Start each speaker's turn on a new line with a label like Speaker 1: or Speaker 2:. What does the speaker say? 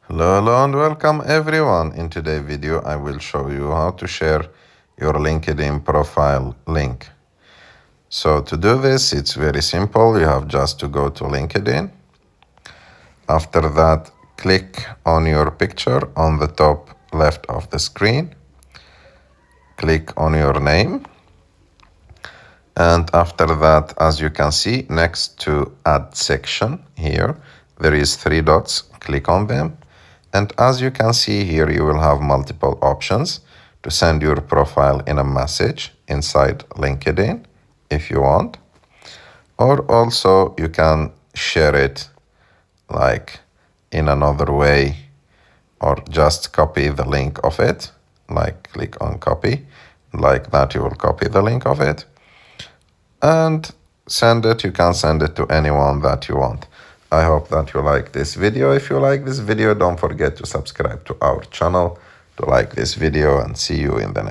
Speaker 1: Hello and welcome everyone. In today's video, I will show you how to share your LinkedIn profile link. So to do this, it's very simple. You have just to go to LinkedIn. After that, click on your picture on the top left of the screen. Click on your name. And after that, as you can see, next to add section here, there is 3 dots. Click on them. And as you can see here, you will have multiple options to send your profile in a message inside LinkedIn if you want. Or also you can share it like in another way, or just copy the link of it, like click on copy. Like that, you will copy the link of it and send it. You can send it to anyone that you want. I hope that you like this video. If you like this video, don't forget to subscribe to our channel, to like this video, and see you in the next.